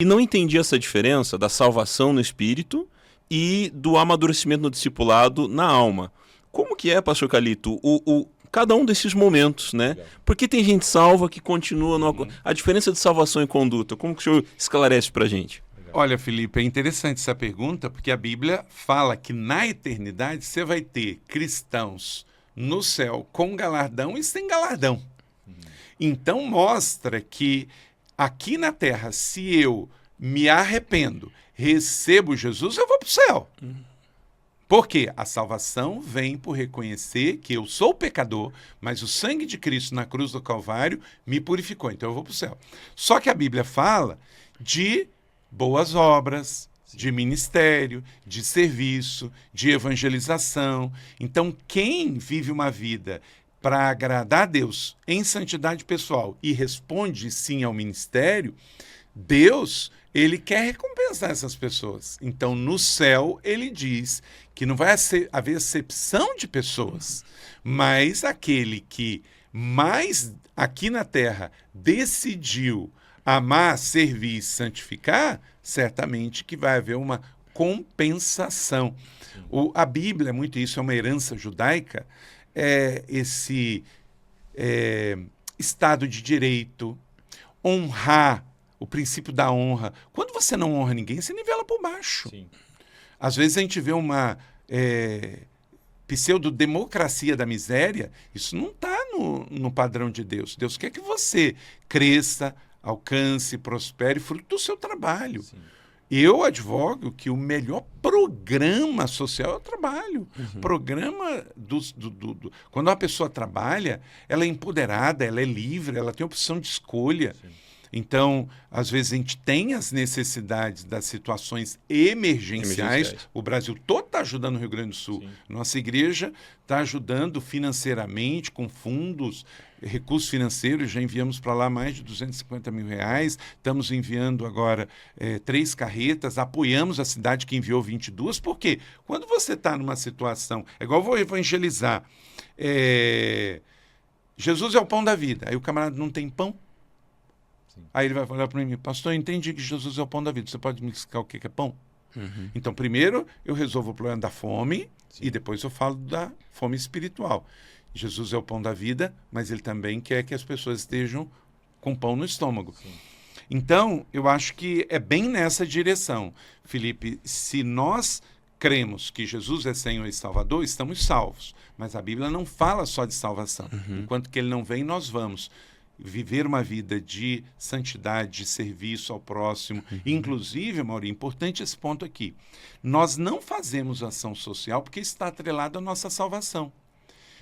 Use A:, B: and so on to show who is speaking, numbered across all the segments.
A: E não entendi essa diferença da salvação no espírito e do amadurecimento no discipulado na alma. Como que é, pastor Calito, cada um desses momentos, né?
B: Legal.
A: Porque tem gente salva que continua... A diferença de salvação e conduta, como que o senhor esclarece pra gente?
C: Olha, Felipe, é interessante essa pergunta, porque a Bíblia fala que na eternidade você vai ter cristãos no céu com galardão e sem galardão. Então mostra que aqui na terra, se eu me arrependo, recebo Jesus, eu vou para o céu. Porque a salvação vem por reconhecer que eu sou pecador, mas o sangue de Cristo na cruz do Calvário me purificou, então eu vou para o céu. Só que a Bíblia fala de boas obras, de ministério, de serviço, de evangelização. Então, quem vive uma vida para agradar a Deus em santidade pessoal e responde sim ao ministério, Deus, ele quer recompensar essas pessoas. Então, no céu, ele diz que não vai haver acepção de pessoas, mas aquele que mais aqui na terra decidiu amar, servir e santificar, certamente que vai haver uma compensação. A Bíblia, muito isso, é uma herança judaica, esse Estado de Direito, honrar, o princípio da honra. Quando você não honra ninguém, você nivela por baixo.
B: Sim.
C: Às vezes a gente vê uma pseudo-democracia da miséria, isso não está no padrão de Deus. Deus quer que você cresça, alcance, prospere, fruto do seu trabalho.
B: Sim.
C: Eu advogo que o melhor programa social é o trabalho. Programa quando uma pessoa trabalha, ela é empoderada, ela é livre, ela tem opção de escolha.
B: Sim.
C: Então, às vezes a gente tem as necessidades das situações emergenciais. O Brasil todo está ajudando o Rio Grande do Sul.
B: Sim.
C: Nossa igreja está ajudando financeiramente, com fundos, recursos financeiros. Já enviamos para lá mais de R$250 mil. Estamos enviando agora 3 carretas. Apoiamos a cidade que enviou 22. Por quê? Quando você está numa situação... É igual eu vou evangelizar. Jesus é o pão da vida. Aí o camarada não tem pão. Aí ele vai falar para mim, pastor, eu entendi que Jesus é o pão da vida. Você pode me explicar o que é pão? Então, primeiro eu resolvo o problema da fome. Sim. E depois eu falo da fome espiritual. Jesus é o pão da vida, mas ele também quer que as pessoas estejam com pão no estômago. Sim. Então, eu acho que é bem nessa direção. Felipe, se nós cremos que Jesus é Senhor e Salvador, estamos salvos. Mas a Bíblia não fala só de salvação. Enquanto que ele não vem, nós vamos viver uma vida de santidade, de serviço ao próximo. Inclusive, Maurinho, importante esse ponto aqui. Nós não fazemos ação social porque está atrelado à nossa salvação.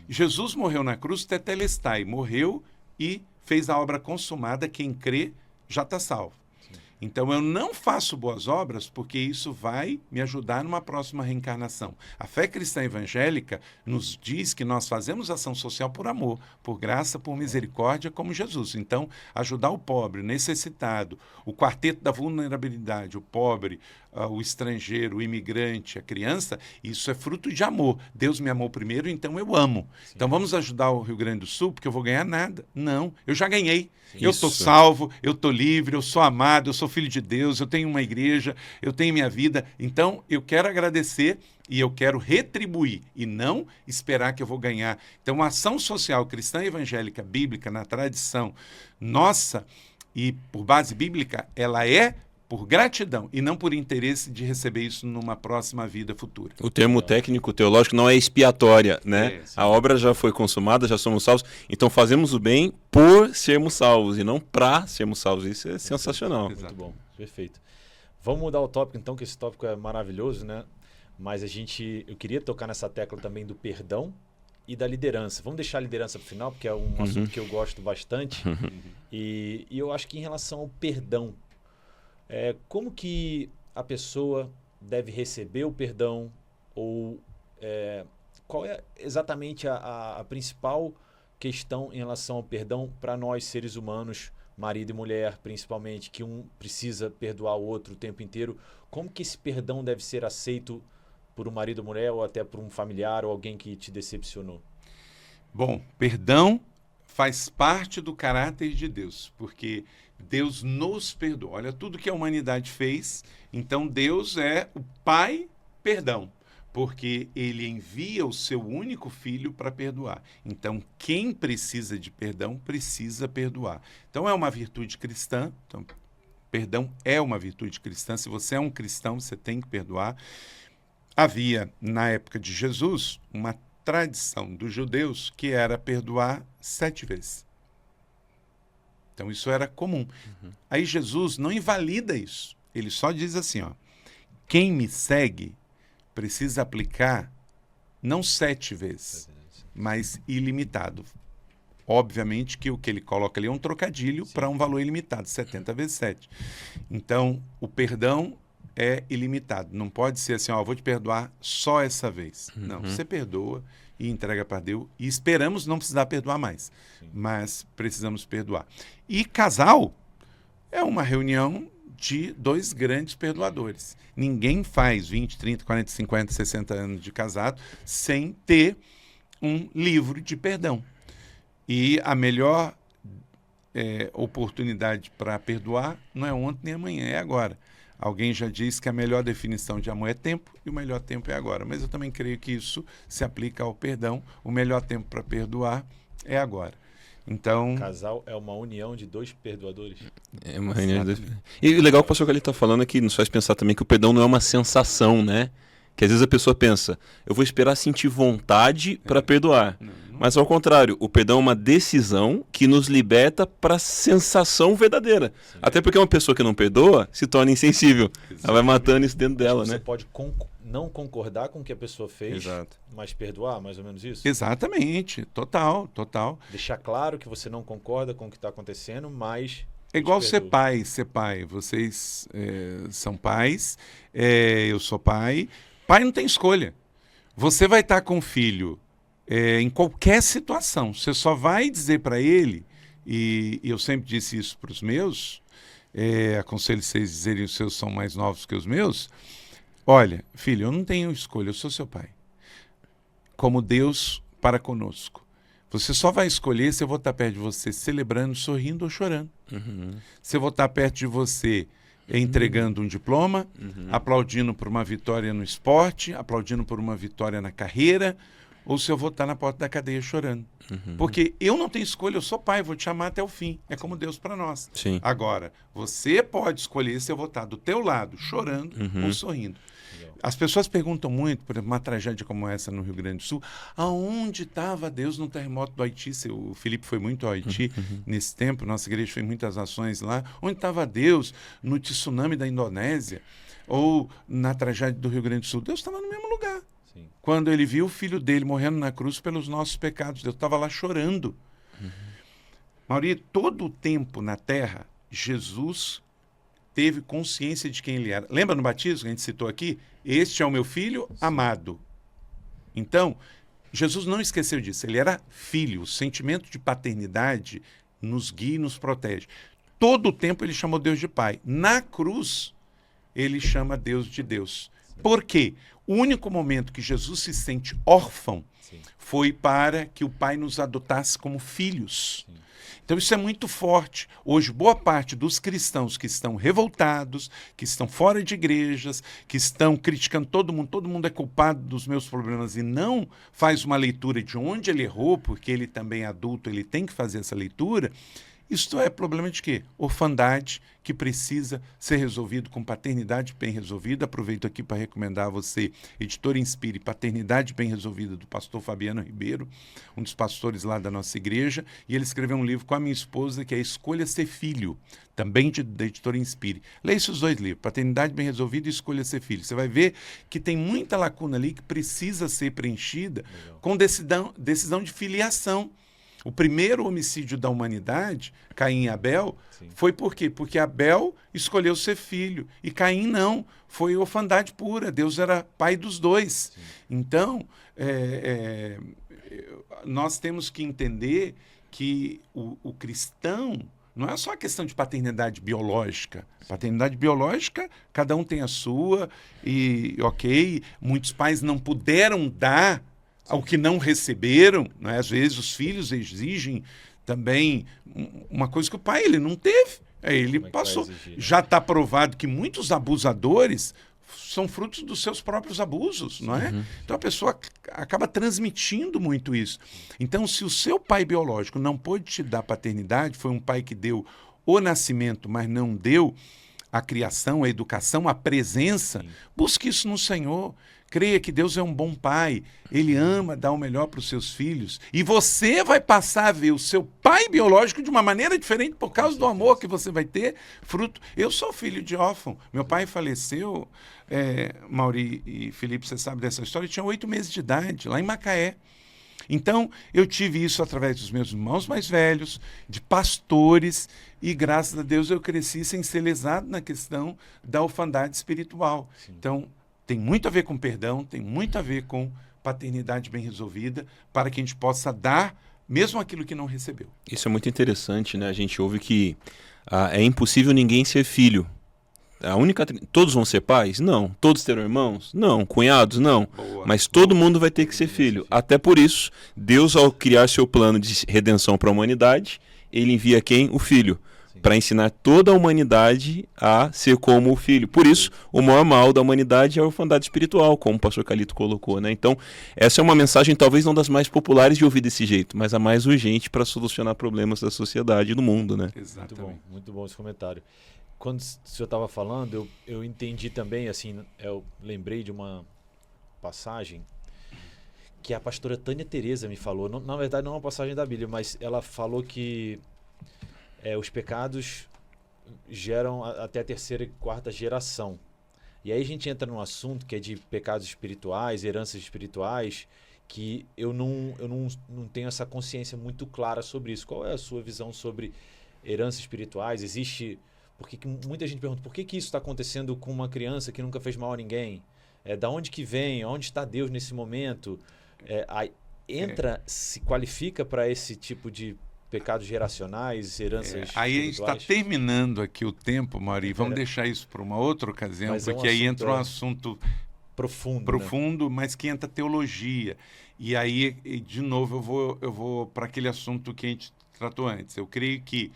C: Jesus morreu na cruz, tetelestai, morreu e fez a obra consumada. Quem crê já está salvo. Então, eu não faço boas obras porque isso vai me ajudar numa próxima reencarnação. A fé cristã evangélica nos diz que nós fazemos ação social por amor, por graça, por misericórdia, como Jesus. Então, ajudar o pobre, o necessitado, o quarteto da vulnerabilidade, o pobre, o estrangeiro, o imigrante, a criança, isso é fruto de amor. Deus me amou primeiro, então eu amo. Sim. Então, vamos ajudar o Rio Grande do Sul porque eu vou ganhar nada. Não, eu já ganhei. Sim. Eu estou salvo, eu estou livre, eu sou amado, eu sou filho de Deus, eu tenho uma igreja, eu tenho minha vida. Então, eu quero agradecer e eu quero retribuir e não esperar que eu vou ganhar. Então, a ação social cristã evangélica bíblica, na tradição nossa e por base bíblica, ela é por gratidão e não por interesse de receber isso numa próxima vida futura.
A: O termo técnico teológico não é expiatória, né? A obra já foi consumada, já somos salvos, então fazemos o bem por sermos salvos e não para sermos salvos. Isso é sensacional.
B: Muito bom, perfeito. Vamos mudar o tópico então, que esse tópico é maravilhoso, né? Mas eu queria tocar nessa tecla também do perdão e da liderança. Vamos deixar a liderança para o final, porque é um assunto que eu gosto bastante. E eu acho que em relação ao perdão, como que a pessoa deve receber o perdão? Ou qual é exatamente a principal questão em relação ao perdão para nós, seres humanos, marido e mulher, principalmente, que um precisa perdoar o outro o tempo inteiro? Como que esse perdão deve ser aceito por um marido ou mulher, ou até por um familiar ou alguém que te decepcionou?
C: Bom, perdão faz parte do caráter de Deus, porque Deus nos perdoa. Olha tudo que a humanidade fez. Então Deus é o Pai perdão, porque ele envia o seu único filho para perdoar. Então quem precisa de perdão precisa perdoar. Então é uma virtude cristã. Então, perdão é uma virtude cristã. Se você é um cristão, você tem que perdoar. Havia, na época de Jesus, uma tradição dos judeus que era perdoar 7 vezes. Então isso era comum. Aí Jesus não invalida isso. Ele só diz assim, ó, quem me segue precisa aplicar não 7 vezes, mas ilimitado. Obviamente que o que ele coloca ali é um trocadilho para um valor ilimitado, 70 vezes 7. Então, o perdão é ilimitado. Não pode ser assim, ó, vou te perdoar só essa vez. Não, você perdoa e entrega para Deus. E esperamos não precisar perdoar mais. Mas precisamos perdoar. E casal é uma reunião de 2 grandes perdoadores. Ninguém faz 20, 30, 40, 50, 60 anos de casado sem ter um livro de perdão. E a melhor oportunidade para perdoar não é ontem nem amanhã, é agora. Alguém já disse que a melhor definição de amor é tempo e o melhor tempo é agora. Mas eu também creio que isso se aplica ao perdão. O melhor tempo para perdoar é agora. Então,
B: casal é uma união de 2 perdoadores.
A: É uma reunião de 2. E o legal que o pastor Calil está falando é que nos faz pensar também que o perdão não é uma sensação, né? Que às vezes a pessoa pensa, eu vou esperar sentir vontade para perdoar. Mas ao contrário, o perdão é uma decisão que nos liberta para a sensação verdadeira. Sim. Até porque uma pessoa que não perdoa se torna insensível. Exatamente. Ela vai matando isso dentro dela,
B: você
A: né?
B: Você pode não concordar com o que a pessoa fez,
A: exato,
B: mas perdoar, mais ou menos isso?
C: Exatamente, total.
B: Deixar claro que você não concorda com o que está acontecendo, mas...
C: É igual ser pai. Vocês são pais, eu sou pai. Pai não tem escolha. Você vai estar com o filho em qualquer situação. Você só vai dizer para ele, e eu sempre disse isso para os meus, aconselho vocês dizerem os seus são mais novos que os meus, olha, filho, eu não tenho escolha, eu sou seu pai. Como Deus para conosco. Você só vai escolher se eu vou estar perto de você celebrando, sorrindo ou chorando. Se eu vou estar perto de você entregando um diploma, aplaudindo por uma vitória no esporte, aplaudindo por uma vitória na carreira, ou se eu vou estar na porta da cadeia chorando. Porque eu não tenho escolha, eu sou pai, vou te chamar até o fim. É como Deus para nós.
A: Sim.
C: Agora, você pode escolher se eu vou estar do teu lado, chorando ou sorrindo. As pessoas perguntam muito, por exemplo, uma tragédia como essa no Rio Grande do Sul, aonde estava Deus no terremoto do Haiti? O Felipe foi muito ao Haiti nesse tempo, nossa igreja fez muitas ações lá. Onde estava Deus no tsunami da Indonésia? Ou na tragédia do Rio Grande do Sul? Deus estava no mesmo lugar. Sim. Quando ele viu o filho dele morrendo na cruz pelos nossos pecados, Deus estava lá chorando. Mauri, todo o tempo na terra, Jesus teve consciência de quem ele era. Lembra no batismo que a gente citou aqui? Este é o meu filho amado. Então, Jesus não esqueceu disso. Ele era filho. O sentimento de paternidade nos guia e nos protege. Todo o tempo ele chamou Deus de pai. Na cruz, ele chama Deus de Deus. Por quê? O único momento que Jesus se sente órfão foi para que o pai nos adotasse como filhos. Então isso é muito forte. Hoje, boa parte dos cristãos que estão revoltados, que estão fora de igrejas, que estão criticando todo mundo é culpado dos meus problemas e não faz uma leitura de onde ele errou, porque ele também é adulto, ele tem que fazer essa leitura. Isto é problema de quê? Orfandade, que precisa ser resolvido com paternidade bem resolvida. Aproveito aqui para recomendar a você, Editora Inspire, Paternidade Bem Resolvida, do pastor Fabiano Ribeiro, um dos pastores lá da nossa igreja, e ele escreveu um livro com a minha esposa, que é Escolha Ser Filho, também da Editora Inspire. Leia esses 2 livros, Paternidade Bem Resolvida e Escolha Ser Filho. Você vai ver que tem muita lacuna ali que precisa ser preenchida com decisão de filiação. O primeiro homicídio da humanidade, Caim e Abel, foi por quê? Porque Abel escolheu ser filho e Caim não, foi orfandade pura, Deus era pai dos 2. Então, nós temos que entender que o cristão não é só a questão de paternidade biológica. Paternidade biológica, cada um tem a sua e, ok, muitos pais não puderam dar ao que não receberam, né? Às vezes os filhos exigem também uma coisa que o pai ele não teve. Aí ele
B: Como é que vai
C: passou.
B: exigir, né?
C: Já está provado que muitos abusadores são frutos dos seus próprios abusos, não é? Então a pessoa acaba transmitindo muito isso. Então, se o seu pai biológico não pôde te dar paternidade, foi um pai que deu o nascimento, mas não deu a criação, a educação, a presença, busque isso no Senhor. Creia que Deus é um bom pai, Ele ama dar o melhor para os seus filhos. E você vai passar a ver o seu pai biológico de uma maneira diferente por causa do amor que você vai ter, fruto. Eu sou filho de órfão. Meu pai faleceu, Mauri e Felipe, você sabe dessa história, eu tinha 8 meses de idade, lá em Macaé. Então, eu tive isso através dos meus irmãos mais velhos, de pastores, e graças a Deus eu cresci sem ser lesado na questão da orfandade espiritual. Sim. Então, tem muito a ver com perdão, tem muito a ver com paternidade bem resolvida, para que a gente possa dar mesmo aquilo que não recebeu.
A: Isso é muito interessante, né? A gente ouve que é impossível ninguém ser filho. Todos vão ser pais? Não. Todos terão irmãos? Não. Cunhados? Não. Mas todo mundo vai ter que ser filho. Até por isso, Deus, ao criar seu plano de redenção para a humanidade, ele envia quem? O Filho. Para ensinar toda a humanidade a ser como o Filho. Por isso, o maior mal da humanidade é a orfandade espiritual, como o pastor Calito colocou, né? Então, essa é uma mensagem talvez não das mais populares de ouvir desse jeito, mas a mais urgente para solucionar problemas da sociedade e do mundo, né?
C: Exatamente.
B: Muito bom esse comentário. Quando o senhor estava falando, eu entendi também, assim, eu lembrei de uma passagem que a pastora Tânia Teresa me falou. Não, na verdade, não é uma passagem da Bíblia, mas ela falou que os pecados geram até a 3ª e 4ª geração. E aí a gente entra num assunto que é de pecados espirituais, heranças espirituais, que eu não tenho essa consciência muito clara sobre isso. Qual é a sua visão sobre heranças espirituais? Existe... Porque muita gente pergunta, por que isso está acontecendo com uma criança que nunca fez mal a ninguém? Da onde que vem? Onde está Deus nesse momento? Se qualifica para esse tipo de pecados geracionais, heranças
C: aí a gente está terminando aqui o tempo, Mauri. Vamos deixar isso para uma outra ocasião, porque aí entra um assunto profundo, né? Mas que entra teologia. E aí, de novo, eu vou para aquele assunto que a gente tratou antes. Eu creio que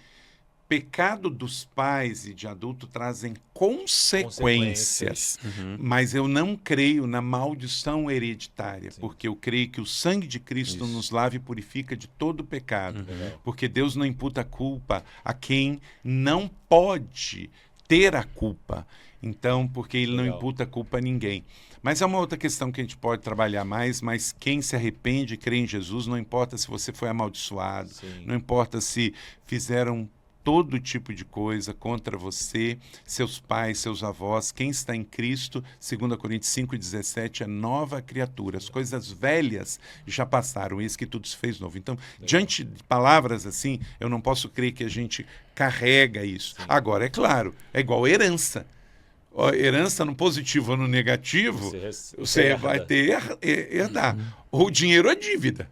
C: pecado dos pais e de adulto trazem consequências. Mas eu não creio na maldição hereditária, porque eu creio que o sangue de Cristo nos lava e purifica de todo pecado, porque Deus não imputa culpa a quem não pode ter a culpa. Então, porque Ele não imputa culpa a ninguém. Mas é uma outra questão que a gente pode trabalhar mais, mas quem se arrepende e crê em Jesus, não importa se você foi amaldiçoado, não importa se fizeram todo tipo de coisa contra você, seus pais, seus avós. Quem está em Cristo, 2 Coríntios 5,17, é nova criatura. As coisas velhas já passaram, eis que tudo se fez novo. Então, diante de palavras assim, eu não posso crer que a gente carrega isso. Agora, é claro, é igual herança. Herança no positivo ou no negativo, você vai ter herdar. O dinheiro é dívida.